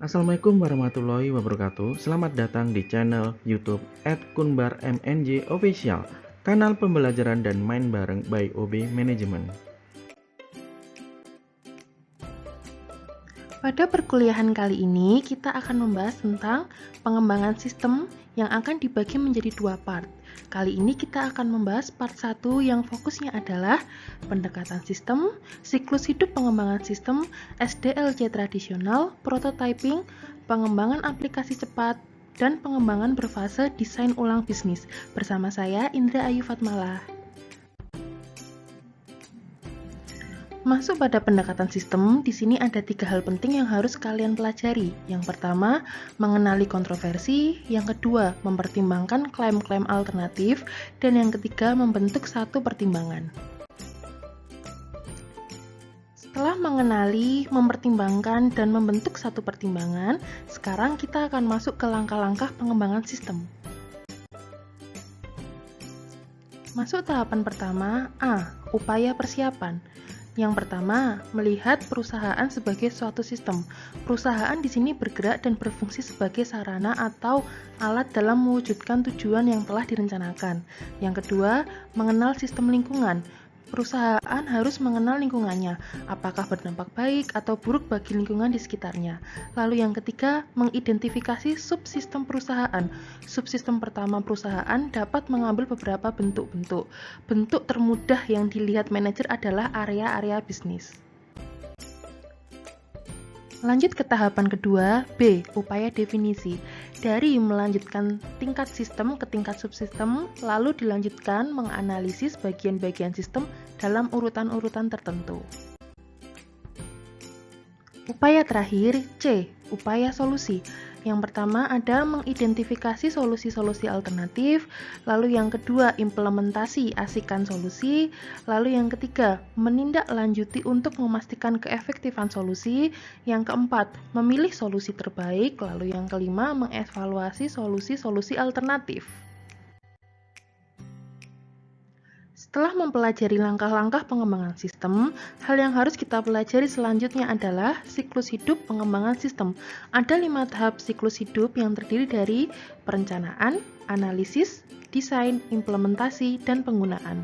Assalamualaikum warahmatullahi wabarakatuh. Selamat datang di channel YouTube @kunbarmnj official, kanal pembelajaran dan main bareng by OB Management. Pada perkuliahan kali ini, kita akan membahas tentang pengembangan sistem yang akan dibagi menjadi dua part. Kali ini kita akan membahas part 1 yang fokusnya adalah pendekatan sistem, siklus hidup pengembangan sistem, SDLC tradisional, prototyping, pengembangan aplikasi cepat, dan pengembangan berfase desain ulang bisnis. Bersama saya, Indra Ayu Fatmala. Masuk pada pendekatan sistem, di sini ada 3 hal penting yang harus kalian pelajari. Yang pertama, mengenali kontroversi. Yang kedua, mempertimbangkan klaim-klaim alternatif. Dan yang ketiga, membentuk satu pertimbangan. Setelah mengenali, mempertimbangkan, dan membentuk satu pertimbangan, sekarang kita akan masuk ke langkah-langkah pengembangan sistem. Masuk tahapan pertama, A. Upaya persiapan. Yang pertama, melihat perusahaan sebagai suatu sistem. Perusahaan di sini bergerak dan berfungsi sebagai sarana atau alat dalam mewujudkan tujuan yang telah direncanakan. Yang kedua, mengenal sistem lingkungan. Perusahaan harus mengenal lingkungannya, apakah berdampak baik atau buruk bagi lingkungan di sekitarnya. Lalu yang ketiga, mengidentifikasi subsistem perusahaan. Subsistem pertama perusahaan dapat mengambil beberapa bentuk-bentuk. Bentuk termudah yang dilihat manajer adalah area-area bisnis. Lanjut ke tahapan kedua, B. Upaya definisi. Dari melanjutkan tingkat sistem ke tingkat subsistem, lalu dilanjutkan menganalisis bagian-bagian sistem dalam urutan-urutan tertentu. Upaya terakhir, C. Upaya solusi. Yang pertama ada mengidentifikasi solusi-solusi alternatif, lalu yang kedua implementasi asikan solusi, lalu yang ketiga menindaklanjuti untuk memastikan keefektifan solusi, yang keempat memilih solusi terbaik, lalu yang kelima mengevaluasi solusi-solusi alternatif. Setelah mempelajari langkah-langkah pengembangan sistem, hal yang harus kita pelajari selanjutnya adalah siklus hidup pengembangan sistem. Ada 5 tahap siklus hidup yang terdiri dari perencanaan, analisis, desain, implementasi, dan penggunaan.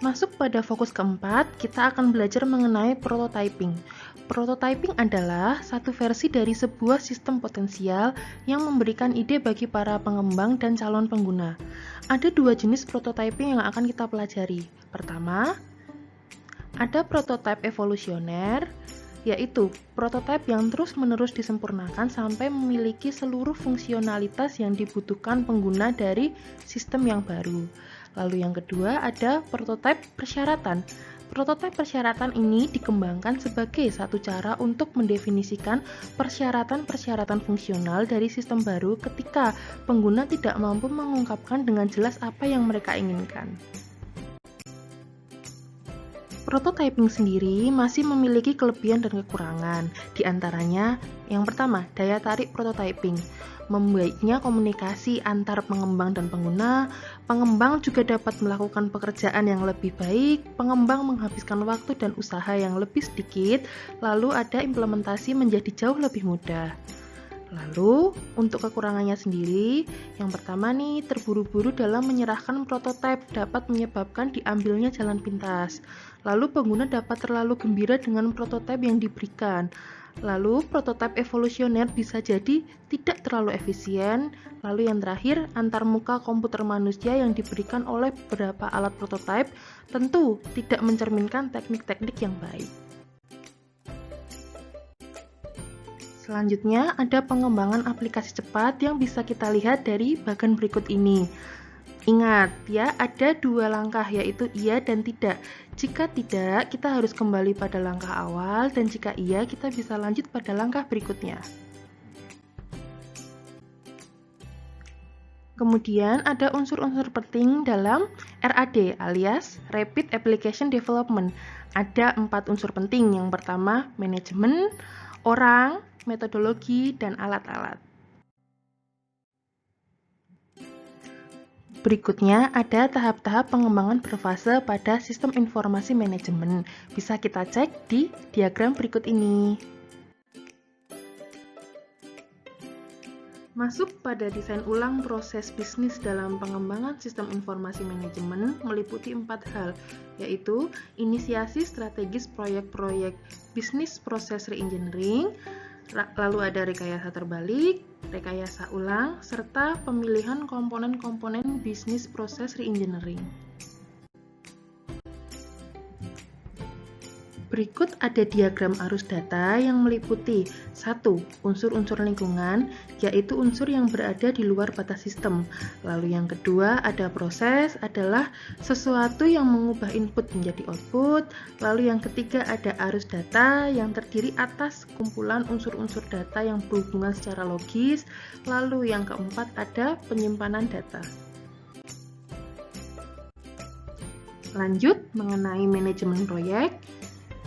Masuk pada fokus keempat, kita akan belajar mengenai prototyping. Prototyping adalah satu versi dari sebuah sistem potensial yang memberikan ide bagi para pengembang dan calon pengguna. Ada 2 jenis prototyping yang akan kita pelajari. Pertama, ada prototype evolusioner, yaitu prototipe yang terus-menerus disempurnakan sampai memiliki seluruh fungsionalitas yang dibutuhkan pengguna dari sistem yang baru. Lalu yang kedua ada prototipe persyaratan. Prototipe persyaratan ini dikembangkan sebagai satu cara untuk mendefinisikan persyaratan-persyaratan fungsional dari sistem baru ketika pengguna tidak mampu mengungkapkan dengan jelas apa yang mereka inginkan. Prototyping sendiri masih memiliki kelebihan dan kekurangan. Di antaranya, yang pertama, daya tarik prototyping. Membaiknya komunikasi antar pengembang dan pengguna, pengembang juga dapat melakukan pekerjaan yang lebih baik, pengembang menghabiskan waktu dan usaha yang lebih sedikit, lalu ada implementasi menjadi jauh lebih mudah. Lalu, untuk kekurangannya sendiri, yang pertama nih, terburu-buru dalam menyerahkan prototipe dapat menyebabkan diambilnya jalan pintas. Lalu, pengguna dapat terlalu gembira dengan prototipe yang diberikan. Lalu, prototipe evolusioner bisa jadi tidak terlalu efisien. Lalu yang terakhir, antarmuka komputer manusia yang diberikan oleh beberapa alat prototipe tentu tidak mencerminkan teknik-teknik yang baik. Selanjutnya, ada pengembangan aplikasi cepat yang bisa kita lihat dari bagan berikut ini. Ingat ya, ada 2 langkah yaitu iya dan tidak. Jika tidak, kita harus kembali pada langkah awal dan jika iya, kita bisa lanjut pada langkah berikutnya. Kemudian ada unsur-unsur penting dalam RAD alias Rapid Application Development. Ada 4 unsur penting. Yang pertama, manajemen, orang, metodologi, dan alat-alat. Berikutnya ada tahap-tahap pengembangan berfase pada sistem informasi manajemen. Bisa kita cek di diagram berikut ini. Masuk pada desain ulang proses bisnis dalam pengembangan sistem informasi manajemen meliputi 4 hal, yaitu inisiasi strategis proyek-proyek bisnis proses reengineering, lalu ada rekayasa terbalik, rekayasa ulang, serta pemilihan komponen-komponen bisnis proses reengineering. Berikut ada diagram arus data yang meliputi 1. Unsur-unsur lingkungan, yaitu unsur yang berada di luar batas sistem. Lalu yang kedua ada proses, adalah sesuatu yang mengubah input menjadi output. Lalu yang ketiga ada arus data yang terdiri atas kumpulan unsur-unsur data yang berhubungan secara logis. Lalu yang keempat ada penyimpanan data. Lanjut mengenai manajemen proyek.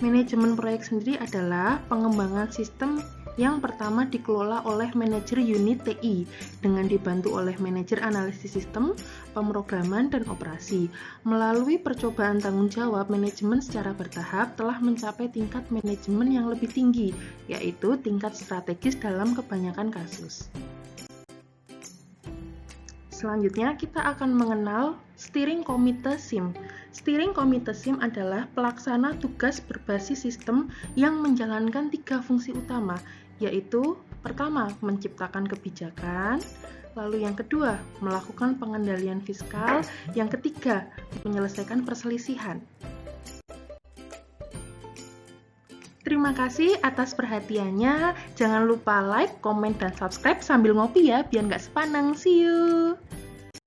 Manajemen proyek sendiri adalah pengembangan sistem yang pertama dikelola oleh manajer unit TI dengan dibantu oleh manajer analisis sistem, pemrograman, dan operasi. Melalui percobaan tanggung jawab, manajemen secara bertahap telah mencapai tingkat manajemen yang lebih tinggi, yaitu tingkat strategis dalam kebanyakan kasus. Selanjutnya kita akan mengenal Steering Committee SIM. Steering Committee SIM adalah pelaksana tugas berbasis sistem yang menjalankan 3 fungsi utama, yaitu pertama, menciptakan kebijakan, lalu yang kedua, melakukan pengendalian fiskal, yang ketiga, menyelesaikan perselisihan. Terima kasih atas perhatiannya. Jangan lupa like, komen, dan subscribe sambil ngopi ya, biar nggak sepaneng. See you!